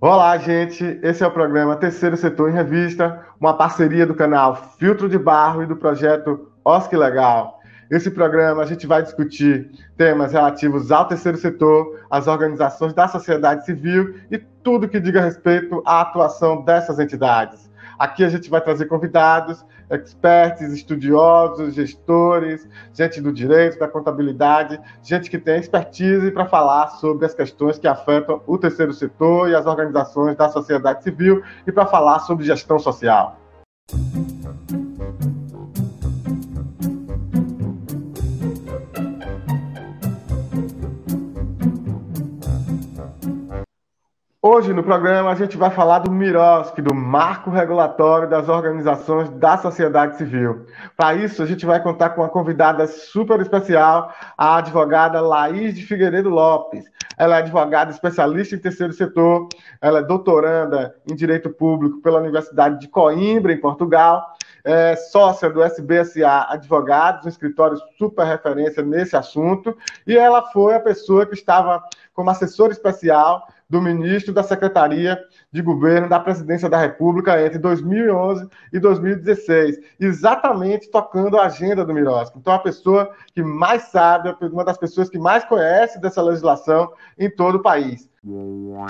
Olá, gente. Esse é o programa Terceiro Setor em Revista, uma parceria do canal Filtro de Barro e do projeto OSC Legal. Esse programa a gente vai discutir temas relativos ao terceiro setor, às organizações da sociedade civil e tudo que diga respeito à atuação dessas entidades. Aqui a gente vai trazer convidados, experts, estudiosos, gestores, gente do direito, da contabilidade, gente que tem expertise para falar sobre as questões que afetam o terceiro setor e as organizações da sociedade civil e para falar sobre gestão social. Hoje no programa a gente vai falar do MIROSC, do Marco Regulatório das Organizações da Sociedade Civil. Para isso, a gente vai contar com uma convidada super especial, a advogada Laís de Figueiredo Lopes. Ela é advogada especialista em terceiro setor, ela é doutoranda em Direito Público pela Universidade de Coimbra, em Portugal, é sócia do SBSA Advogados, um escritório super referência nesse assunto, e ela foi a pessoa que estava como assessora especial do ministro da Secretaria de Governo da Presidência da República entre 2011 e 2016, exatamente tocando a agenda do MIROSC. Então, a pessoa que mais sabe, uma das pessoas que mais conhece dessa legislação em todo o país. O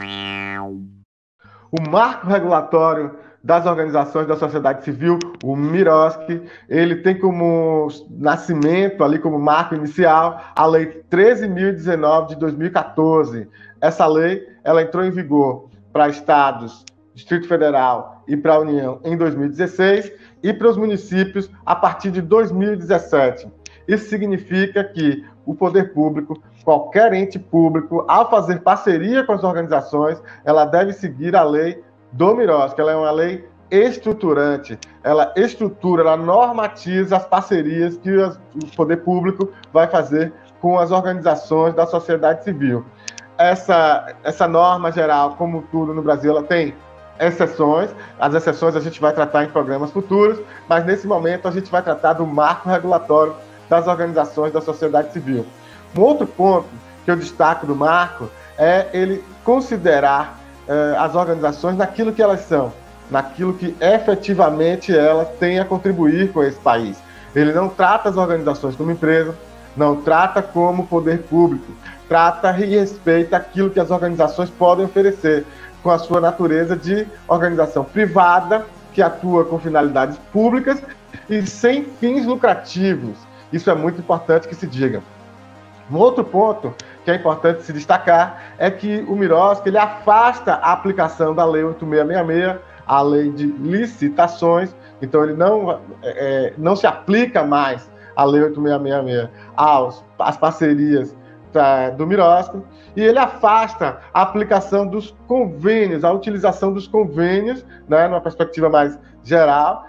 marco regulatório das organizações da sociedade civil, o MIROSC, ele tem como nascimento, ali como marco inicial, a Lei 13.019 de 2014. Essa lei ela entrou em vigor para estados, Distrito Federal e para a União em 2016 e para os municípios a partir de 2017. Isso significa que o poder público, qualquer ente público, ao fazer parceria com as organizações, ela deve seguir a lei do MIROSC. Ela é uma lei estruturante, ela estrutura, ela normatiza as parcerias que o poder público vai fazer com as organizações da sociedade civil. Essa norma geral, como tudo no Brasil, ela tem exceções. As exceções a gente vai tratar em programas futuros, mas nesse momento a gente vai tratar do marco regulatório das organizações da sociedade civil. Um outro ponto que eu destaco do marco é ele considerar as organizações naquilo que elas são, naquilo que efetivamente elas têm a contribuir com esse país. Ele não trata as organizações como empresa, não trata como poder público, trata e respeita aquilo que as organizações podem oferecer, com a sua natureza de organização privada, que atua com finalidades públicas e sem fins lucrativos. Isso é muito importante que se diga. Um outro ponto que é importante se destacar é que o MIROSC ele afasta a aplicação da Lei 8.666, a lei de licitações, então ele não se aplica mais a Lei 8.666 às parcerias do MIROSC, e ele afasta a aplicação dos convênios, a utilização dos convênios, né, numa perspectiva mais geral,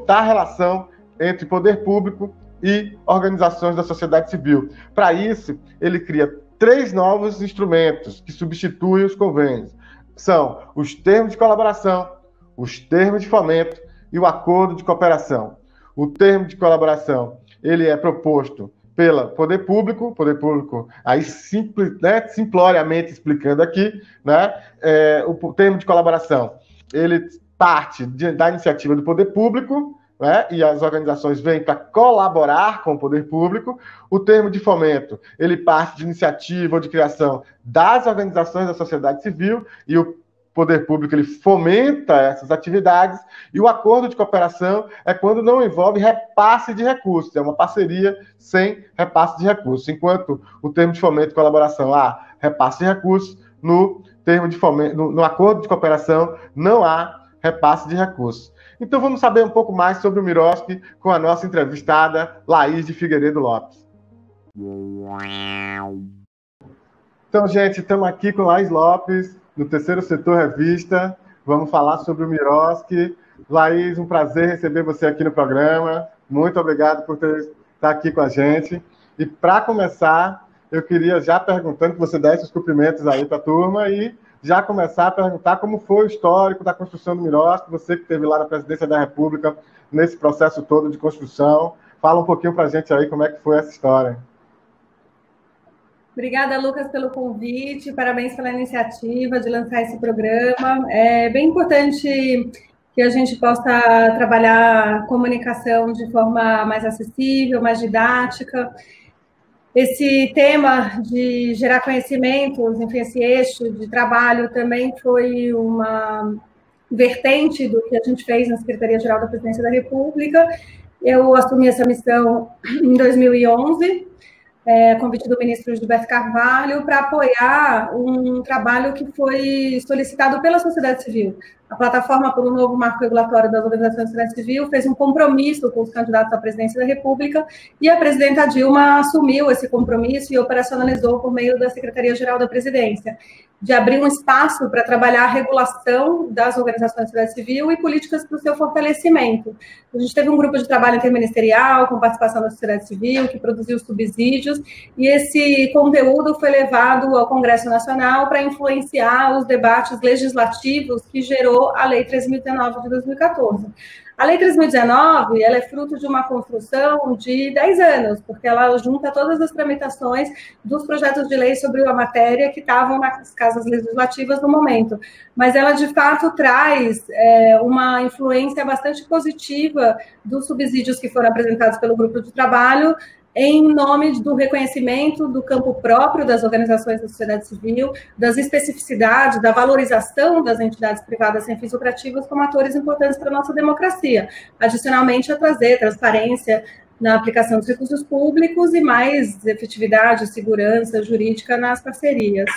da relação entre poder público e organizações da sociedade civil. Para isso, ele cria 3 novos instrumentos que substituem os convênios. São os termos de colaboração, os termos de fomento e o acordo de cooperação. O termo de colaboração ele é proposto pelo poder público, aí simploriamente explicando aqui, né, o termo de colaboração, ele parte da iniciativa do poder público, né, e as organizações vêm para colaborar com o poder público. O termo de fomento, ele parte de iniciativa ou de criação das organizações da sociedade civil, e o poder público ele fomenta essas atividades, e o acordo de cooperação é quando não envolve repasse de recursos, é uma parceria sem repasse de recursos, enquanto o termo de fomento e colaboração há repasse de recursos, no termo de fomento, no acordo de cooperação não há repasse de recursos. Então vamos saber um pouco mais sobre o MIROSC com a nossa entrevistada Laís de Figueiredo Lopes. Então, gente, estamos aqui com Laís Lopes, do Terceiro Setor Revista. Vamos falar sobre o MIROSC. Laís, um prazer receber você aqui no programa. Muito obrigado por estar aqui com a gente. E para começar, eu queria já perguntando que você desse os cumprimentos aí para a turma e já começar a perguntar como foi o histórico da construção do MIROSC, você que esteve lá na Presidência da República, nesse processo todo de construção. Fala um pouquinho para a gente aí como é que foi essa história. Obrigada, Lucas, pelo convite, parabéns pela iniciativa de lançar esse programa. É bem importante que a gente possa trabalhar a comunicação de forma mais acessível, mais didática. Esse tema de gerar conhecimentos, enfim, esse eixo de trabalho também foi uma vertente do que a gente fez na Secretaria-Geral da Presidência da República. Eu assumi essa missão em 2011, a convite do ministro Gilberto Carvalho, para apoiar um trabalho que foi solicitado pela sociedade civil. A plataforma por um novo marco regulatório das organizações da sociedade civil fez um compromisso com os candidatos à presidência da República e a presidenta Dilma assumiu esse compromisso e operacionalizou por meio da Secretaria-Geral da Presidência, de abrir um espaço para trabalhar a regulação das organizações da sociedade civil e políticas para o seu fortalecimento. A gente teve um grupo de trabalho interministerial com participação da sociedade civil, que produziu subsídios, e esse conteúdo foi levado ao Congresso Nacional para influenciar os debates legislativos que gerou a Lei 3.019 de 2014. A Lei 3.019, ela é fruto de uma construção de 10 anos, porque ela junta todas as tramitações dos projetos de lei sobre a matéria que estavam nas casas legislativas no momento. Mas ela, de fato, traz uma influência bastante positiva dos subsídios que foram apresentados pelo grupo de trabalho, em nome do reconhecimento do campo próprio das organizações da sociedade civil, das especificidades, da valorização das entidades privadas sem fins lucrativos como atores importantes para a nossa democracia. Adicionalmente, a trazer transparência na aplicação dos recursos públicos e mais efetividade, segurança jurídica nas parcerias.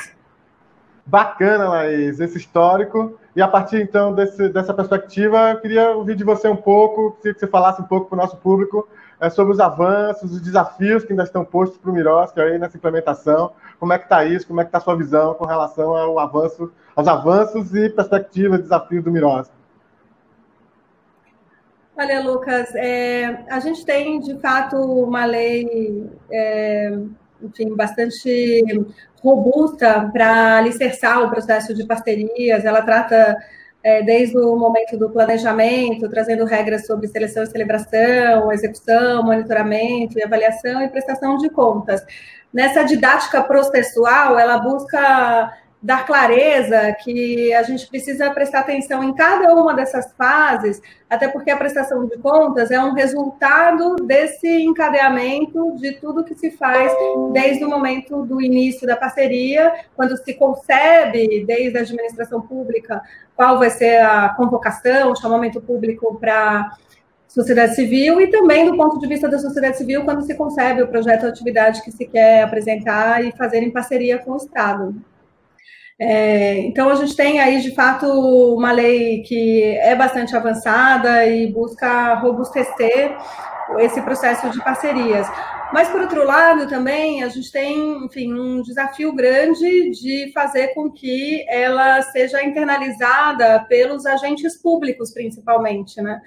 Bacana, Laís, esse histórico. E a partir, então, dessa perspectiva, eu queria ouvir de você um pouco, queria que você falasse um pouco para o nosso público sobre os avanços, os desafios que ainda estão postos para o Miroski aí nessa implementação. Como é que está isso? Como é que está a sua visão com relação aos avanços e perspectivas, desafios do Miroski? Olha, Lucas, a gente tem, de fato, uma lei enfim, bastante robusta para alicerçar o processo de parcerias. Ela trata desde o momento do planejamento, trazendo regras sobre seleção e celebração, execução, monitoramento e avaliação e prestação de contas. Nessa didática processual, ela busca dar clareza que a gente precisa prestar atenção em cada uma dessas fases, até porque a prestação de contas é um resultado desse encadeamento de tudo que se faz desde o momento do início da parceria, quando se concebe, desde a administração pública, qual vai ser a convocação, o chamamento público para sociedade civil, e também do ponto de vista da sociedade civil, quando se concebe o projeto ou atividade que se quer apresentar e fazer em parceria com o Estado. Então, a gente tem aí, de fato, uma lei que é bastante avançada e busca robustecer esse processo de parcerias. Mas, por outro lado, também, a gente tem, enfim, um desafio grande de fazer com que ela seja internalizada pelos agentes públicos, principalmente, né?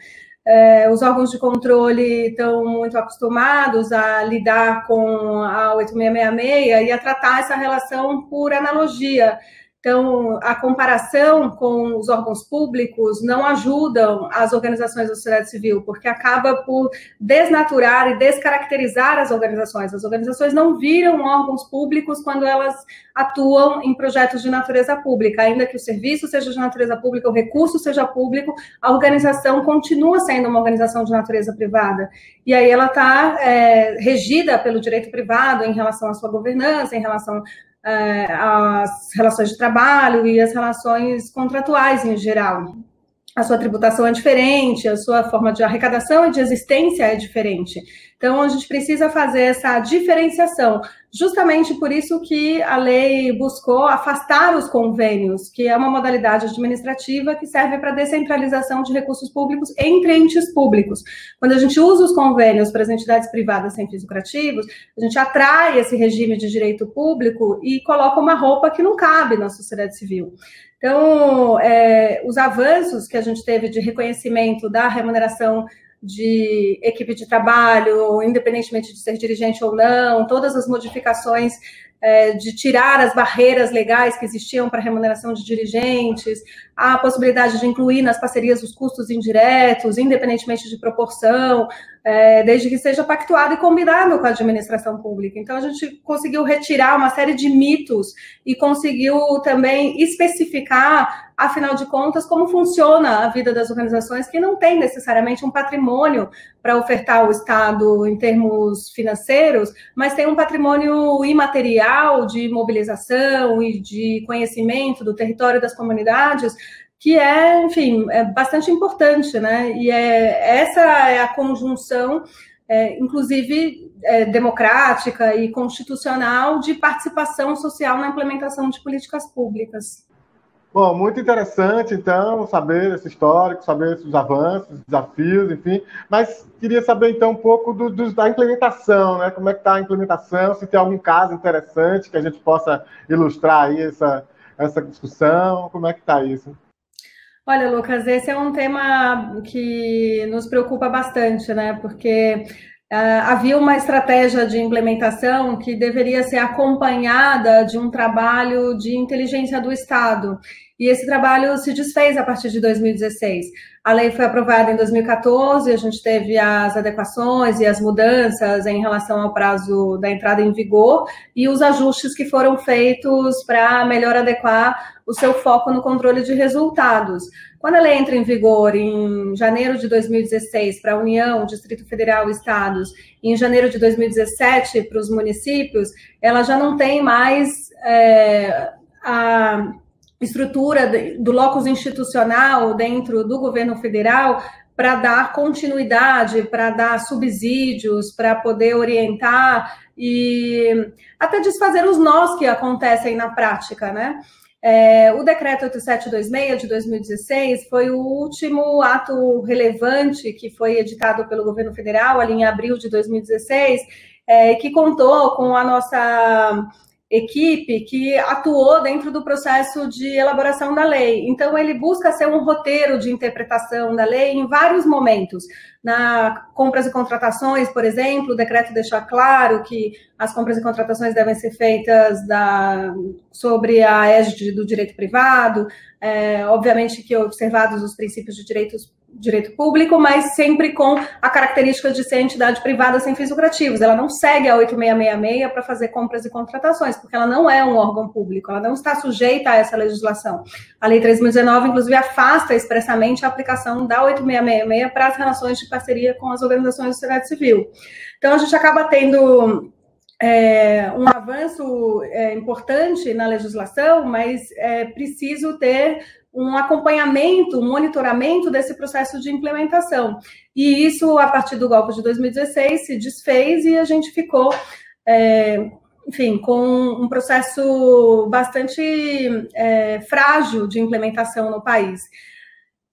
Os órgãos de controle estão muito acostumados a lidar com a 8666 e a tratar essa relação por analogia. Então, a comparação com os órgãos públicos não ajudam as organizações da sociedade civil, porque acaba por desnaturar e descaracterizar as organizações. As organizações não viram órgãos públicos quando elas atuam em projetos de natureza pública. Ainda que o serviço seja de natureza pública, o recurso seja público, a organização continua sendo uma organização de natureza privada. E aí ela está regida pelo direito privado em relação à sua governança, em relação as relações de trabalho e as relações contratuais em geral. A sua tributação é diferente, a sua forma de arrecadação e de existência é diferente. Então, a gente precisa fazer essa diferenciação. Justamente por isso que a lei buscou afastar os convênios, que é uma modalidade administrativa que serve para descentralização de recursos públicos entre entes públicos. Quando a gente usa os convênios para as entidades privadas sem fins lucrativos, a gente atrai esse regime de direito público e coloca uma roupa que não cabe na sociedade civil. Então, os avanços que a gente teve de reconhecimento da remuneração de equipe de trabalho, independentemente de ser dirigente ou não, todas as modificações de tirar as barreiras legais que existiam para a remuneração de dirigentes, a possibilidade de incluir nas parcerias os custos indiretos, independentemente de proporção, desde que seja pactuado e combinado com a administração pública. Então, a gente conseguiu retirar uma série de mitos e conseguiu também especificar, afinal de contas, como funciona a vida das organizações que não têm necessariamente um patrimônio para ofertar ao Estado em termos financeiros, mas tem um patrimônio imaterial de mobilização e de conhecimento do território das comunidades, que é, enfim, é bastante importante, né? E essa é a conjunção, inclusive democrática e constitucional, de participação social na implementação de políticas públicas. Bom, muito interessante, então, saber esse histórico, saber esses avanços, desafios, enfim. Mas queria saber, então, um pouco da implementação, né? Como é que está a implementação, se tem algum caso interessante que a gente possa ilustrar aí essa discussão, como é que está isso? Olha, Lucas, esse é um tema que nos preocupa bastante, né? Porque havia uma estratégia de implementação que deveria ser acompanhada de um trabalho de inteligência do Estado. E esse trabalho se desfez a partir de 2016. A lei foi aprovada em 2014, a gente teve as adequações e as mudanças em relação ao prazo da entrada em vigor e os ajustes que foram feitos para melhor adequar o seu foco no controle de resultados. Quando a lei entra em vigor em janeiro de 2016 para a União, Distrito Federal e Estados, e em janeiro de 2017 para os municípios, ela já não tem mais a estrutura do locus institucional dentro do governo federal para dar continuidade, para dar subsídios, para poder orientar e até desfazer os nós que acontecem na prática, né? O decreto 8726 de 2016 foi o último ato relevante que foi editado pelo governo federal ali em abril de 2016, que contou com a nossa equipe que atuou dentro do processo de elaboração da lei. Então, ele busca ser um roteiro de interpretação da lei em vários momentos. Na compras e contratações, por exemplo, o decreto deixa claro que as compras e contratações devem ser feitas sobre a égide do direito privado, obviamente que observados os princípios de direito público, mas sempre com a característica de ser entidade privada sem fins lucrativos. Ela não segue a 8666 para fazer compras e contratações, porque ela não é um órgão público, ela não está sujeita a essa legislação. A Lei 3.019, inclusive, afasta expressamente a aplicação da 8666 para as relações de parceria com as organizações da sociedade civil. Então, a gente acaba tendo um avanço importante na legislação, mas é preciso ter um acompanhamento, um monitoramento desse processo de implementação. E isso, a partir do golpe de 2016, se desfez e a gente ficou, enfim, com um processo bastante frágil de implementação no país.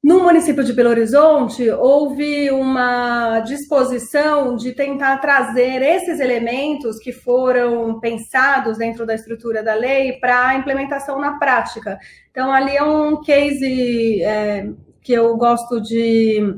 No município de Belo Horizonte, houve uma disposição de tentar trazer esses elementos que foram pensados dentro da estrutura da lei para a implementação na prática. Então, ali é um case que eu gosto de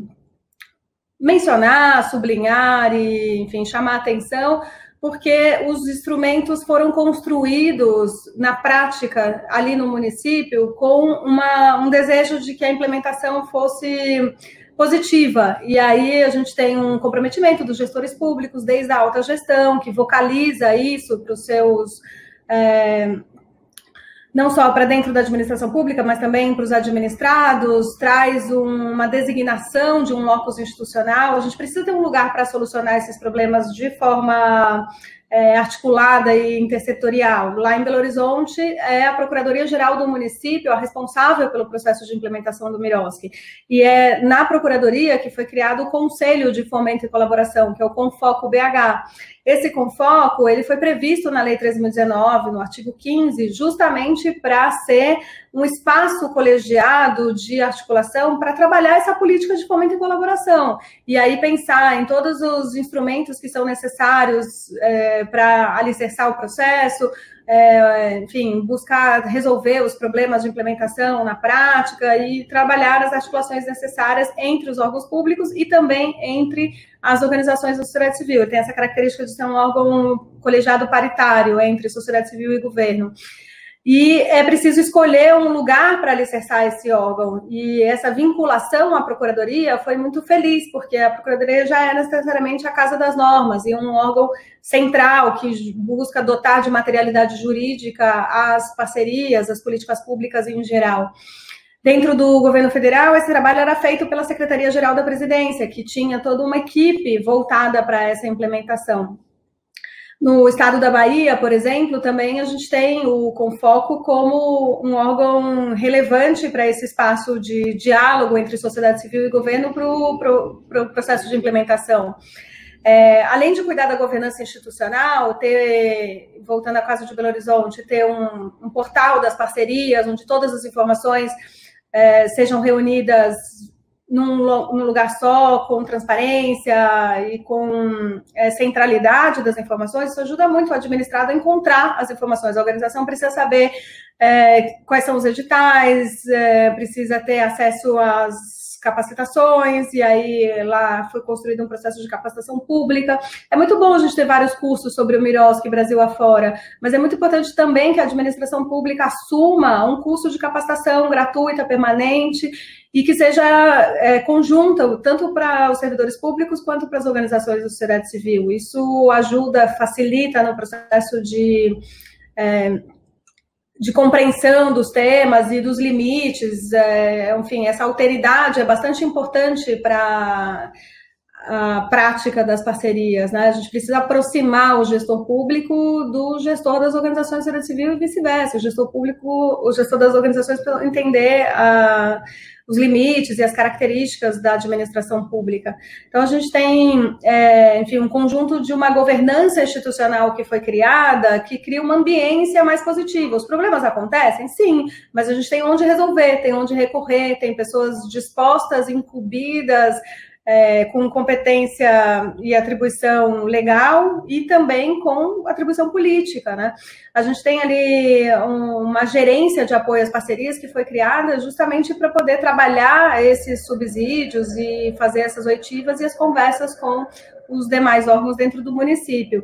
mencionar, sublinhar e, enfim, chamar a atenção, porque os instrumentos foram construídos na prática ali no município com um desejo de que a implementação fosse positiva. E aí a gente tem um comprometimento dos gestores públicos, desde a alta gestão, que vocaliza isso para os seus... não só para dentro da administração pública, mas também para os administrados, traz uma designação de um locus institucional. A gente precisa ter um lugar para solucionar esses problemas de forma articulada e intersetorial. Lá em Belo Horizonte, é a Procuradoria-Geral do município a responsável pelo processo de implementação do Miroski. E é na Procuradoria que foi criado o Conselho de Fomento e Colaboração, que é o Confoco BH. Esse Confoco, ele foi previsto na Lei 3.019, no artigo 15, justamente para ser um espaço colegiado de articulação para trabalhar essa política de fomento e colaboração. E aí pensar em todos os instrumentos que são necessários para alicerçar o processo, enfim, buscar resolver os problemas de implementação na prática e trabalhar as articulações necessárias entre os órgãos públicos e também entre as organizações da sociedade civil. Tem essa característica de ser um órgão colegiado paritário entre sociedade civil e governo. E é preciso escolher um lugar para alicerçar esse órgão. E essa vinculação à Procuradoria foi muito feliz, porque a Procuradoria já é necessariamente a Casa das Normas, e um órgão central que busca dotar de materialidade jurídica as parcerias, as políticas públicas em geral. Dentro do governo federal, esse trabalho era feito pela Secretaria-Geral da Presidência, que tinha toda uma equipe voltada para essa implementação. No estado da Bahia, por exemplo, também a gente tem o Confoco como um órgão relevante para esse espaço de diálogo entre sociedade civil e governo para o processo de implementação. Além de cuidar da governança institucional, voltando à Casa de Belo Horizonte, ter um portal das parcerias, onde todas as informações sejam reunidas num lugar só, com transparência e com centralidade das informações, isso ajuda muito o administrado a encontrar as informações. A organização precisa saber quais são os editais, precisa ter acesso às capacitações, e aí lá foi construído um processo de capacitação pública. É muito bom a gente ter vários cursos sobre o Miroski Brasil afora, mas é muito importante também que a administração pública assuma um curso de capacitação gratuita, permanente, e que seja conjunta, tanto para os servidores públicos quanto para as organizações da sociedade civil. Isso ajuda, facilita no processo de compreensão dos temas e dos limites, enfim, essa alteridade é bastante importante para a prática das parcerias, né? A gente precisa aproximar o gestor público do gestor das organizações da sociedade civil e vice-versa. O gestor das organizações precisa entender os limites e as características da administração pública. Então, a gente tem, enfim, um conjunto de uma governança institucional que foi criada, que cria uma ambiência mais positiva. Os problemas acontecem? Sim, mas a gente tem onde resolver, tem onde recorrer, tem pessoas dispostas, incumbidas, com competência e atribuição legal e também com atribuição política, né? A gente tem ali uma gerência de apoio às parcerias que foi criada justamente para poder trabalhar esses subsídios e fazer essas oitivas e as conversas com os demais órgãos dentro do município.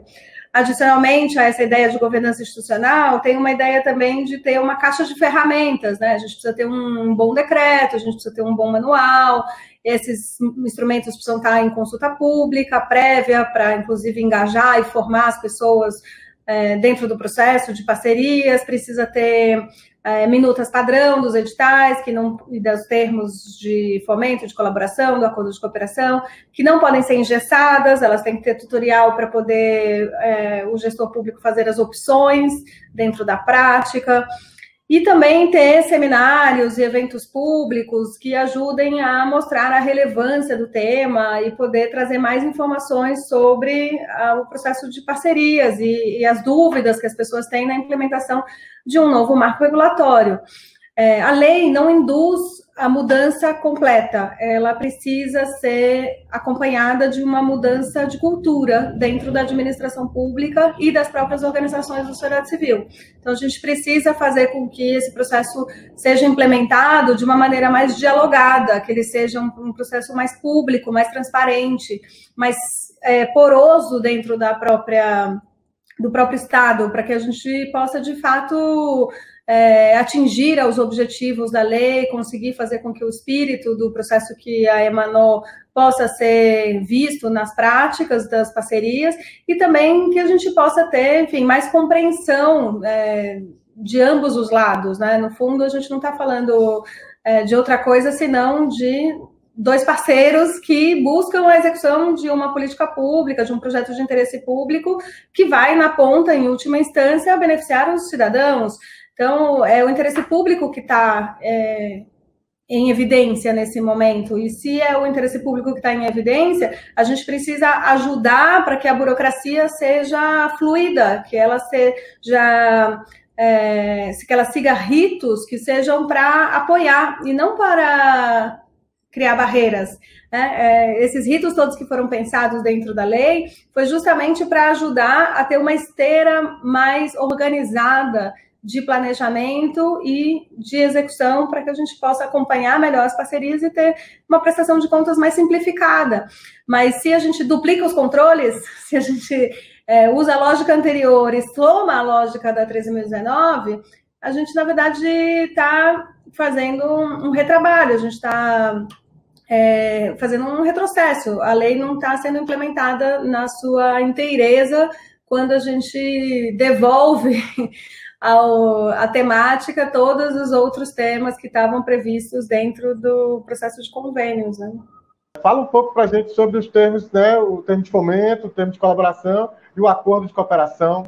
Adicionalmente a essa ideia de governança institucional, tem uma ideia também de ter uma caixa de ferramentas, né? A gente precisa ter um bom decreto, a gente precisa ter um bom manual, esses instrumentos precisam estar em consulta pública, prévia, para, inclusive, engajar e formar as pessoas dentro do processo de parcerias, precisa ter minutas padrão dos editais e dos termos de fomento, de colaboração, do acordo de cooperação, que não podem ser engessadas, elas têm que ter tutorial para poder o gestor público fazer as opções dentro da prática. E também ter seminários e eventos públicos que ajudem a mostrar a relevância do tema e poder trazer mais informações sobre o processo de parcerias e as dúvidas que as pessoas têm na implementação de um novo marco regulatório. A lei não induz a mudança completa, ela precisa ser acompanhada de uma mudança de cultura dentro da administração pública e das próprias organizações da sociedade civil. Então, a gente precisa fazer com que esse processo seja implementado de uma maneira mais dialogada, que ele seja um processo mais público, mais transparente, mais poroso dentro do próprio Estado, para que a gente possa, de fato, atingir aos objetivos da lei, conseguir fazer com que o espírito do processo que a emanou possa ser visto nas práticas das parcerias e também que a gente possa ter, enfim, mais compreensão de ambos os lados, né? No fundo, a gente não está falando de outra coisa senão de dois parceiros que buscam a execução de uma política pública, de um projeto de interesse público que vai, na ponta, em última instância, beneficiar os cidadãos. Então, é o interesse público que está em evidência nesse momento. E se é o interesse público que está em evidência, a gente precisa ajudar para que a burocracia seja fluida, que ela que ela siga ritos que sejam para apoiar e não para criar barreiras. Né? Esses ritos todos que foram pensados dentro da lei foi justamente para ajudar a ter uma esteira mais organizada de planejamento e de execução para que a gente possa acompanhar melhor as parcerias e ter uma prestação de contas mais simplificada. Mas se a gente duplica os controles, se a gente usa a lógica anterior e soma a lógica da 13.019, a gente, na verdade, está fazendo um retrabalho, a gente está fazendo um retrocesso. A lei não está sendo implementada na sua inteireza quando a gente devolve a temática todos os outros temas que estavam previstos dentro do processo de convênios, né? Fala um pouco para a gente sobre os termos, né? O termo de fomento, o termo de colaboração e o acordo de cooperação.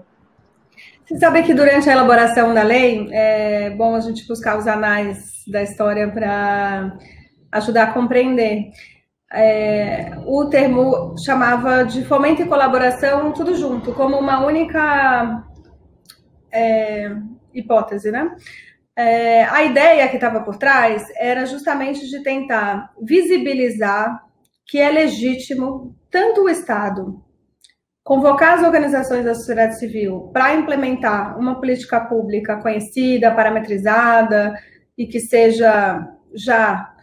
Você sabe que durante a elaboração da lei, é bom a gente buscar os anais da história para ajudar a compreender. O termo chamava de fomento e colaboração tudo junto, como uma única hipótese, né? A ideia que estava por trás era justamente de tentar visibilizar que é legítimo tanto o Estado convocar as organizações da sociedade civil para implementar uma política pública conhecida, parametrizada e que seja já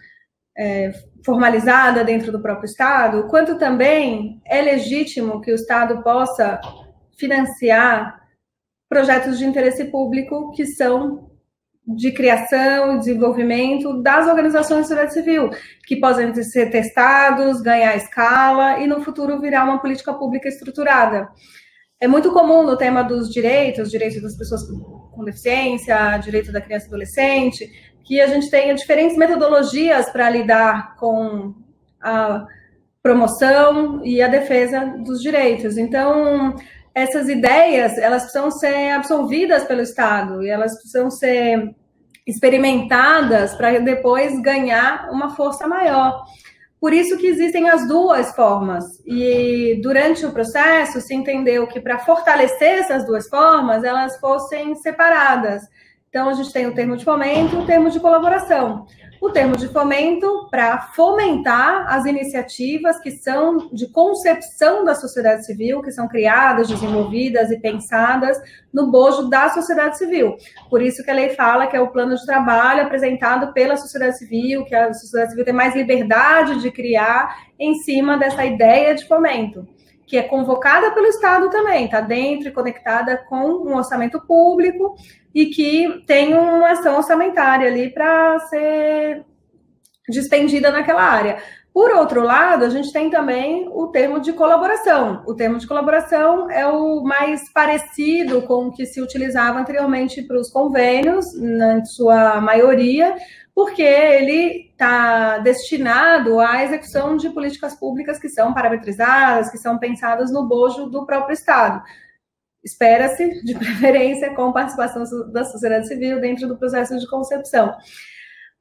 formalizada dentro do próprio Estado, quanto também é legítimo que o Estado possa financiar projetos de interesse público que são de criação e desenvolvimento das organizações da sociedade civil, que podem ser testados, ganhar escala e no futuro virar uma política pública estruturada. É muito comum no tema dos direitos das pessoas com deficiência, direito da criança e adolescente, que a gente tenha diferentes metodologias para lidar com a promoção e a defesa dos direitos. Então, essas ideias, elas precisam ser absolvidas pelo Estado e elas precisam ser experimentadas para depois ganhar uma força maior. Por isso que existem as duas formas. E durante o processo se entendeu que para fortalecer essas duas formas, elas fossem separadas. Então, a gente tem o termo de fomento e o termo de colaboração. O termo de fomento para fomentar as iniciativas que são de concepção da sociedade civil, que são criadas, desenvolvidas e pensadas no bojo da sociedade civil. Por isso que a lei fala que é o plano de trabalho apresentado pela sociedade civil, que a sociedade civil tem mais liberdade de criar em cima dessa ideia de fomento, que é convocada pelo Estado também, está dentro e conectada com um orçamento público e que tem uma ação orçamentária ali para ser despendida naquela área. Por outro lado, a gente tem também o termo de colaboração. O termo de colaboração é o mais parecido com o que se utilizava anteriormente para os convênios, na sua maioria, porque ele está destinado à execução de políticas públicas que são parametrizadas, que são pensadas no bojo do próprio Estado. Espera-se, de preferência, com participação da sociedade civil dentro do processo de concepção.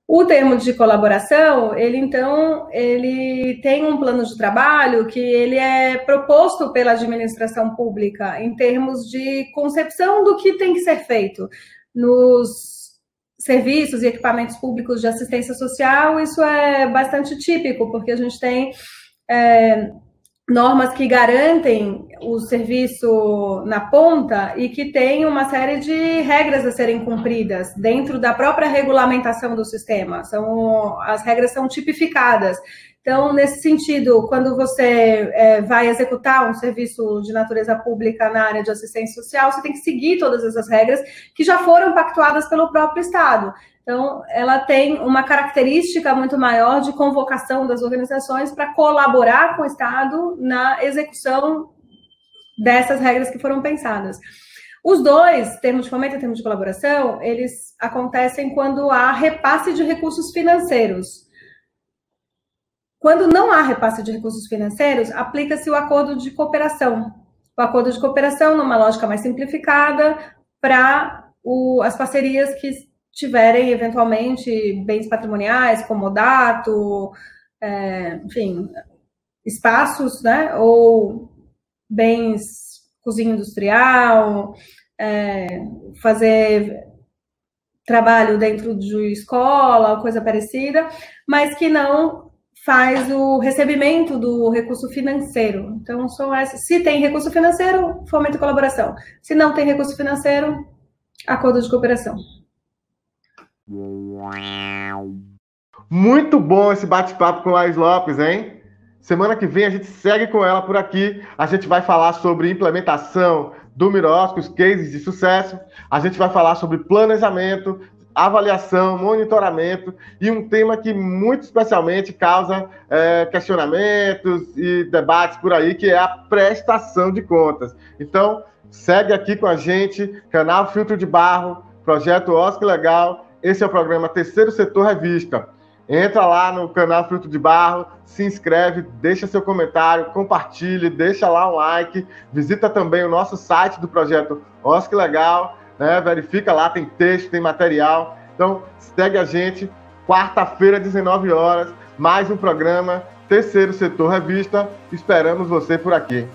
O termo de colaboração, ele tem um plano de trabalho que ele é proposto pela administração pública em termos de concepção do que tem que ser feito nos serviços e equipamentos públicos de assistência social. Isso é bastante típico, porque a gente tem normas que garantem o serviço na ponta e que tem uma série de regras a serem cumpridas dentro da própria regulamentação do sistema. As regras são tipificadas. Então, nesse sentido, quando você vai executar um serviço de natureza pública na área de assistência social, você tem que seguir todas essas regras que já foram pactuadas pelo próprio Estado. Então, ela tem uma característica muito maior de convocação das organizações para colaborar com o Estado na execução dessas regras que foram pensadas. Os dois, termos de fomento e termos de colaboração, eles acontecem quando há repasse de recursos financeiros. Quando não há repasse de recursos financeiros, aplica-se o acordo de cooperação. O acordo de cooperação, numa lógica mais simplificada, para as parcerias que tiverem, eventualmente, bens patrimoniais, comodato, enfim, espaços, né, ou bens, cozinha industrial, fazer trabalho dentro de escola, coisa parecida, mas que não faz o recebimento do recurso financeiro. Então, são essas. Se tem recurso financeiro, fomento e colaboração. Se não tem recurso financeiro, acordo de cooperação. Muito bom esse bate-papo com Laís Lopes, hein? Semana que vem a gente segue com ela por aqui. A gente vai falar sobre implementação do Mirosc, os cases de sucesso. A gente vai falar sobre planejamento, avaliação, monitoramento e um tema que muito especialmente causa questionamentos e debates por aí, que é a prestação de contas. Então, segue aqui com a gente, canal Filtro de Barro, Projeto OSC Legal. Esse é o programa Terceiro Setor Revista. Entra lá no canal Filtro de Barro, se inscreve, deixa seu comentário, compartilhe, deixa lá um like, visita também o nosso site do Projeto OSC Legal, né? Verifica lá, tem texto, tem material. Então, segue a gente, quarta-feira, 19 horas, mais um programa Terceiro Setor Revista. Esperamos você por aqui.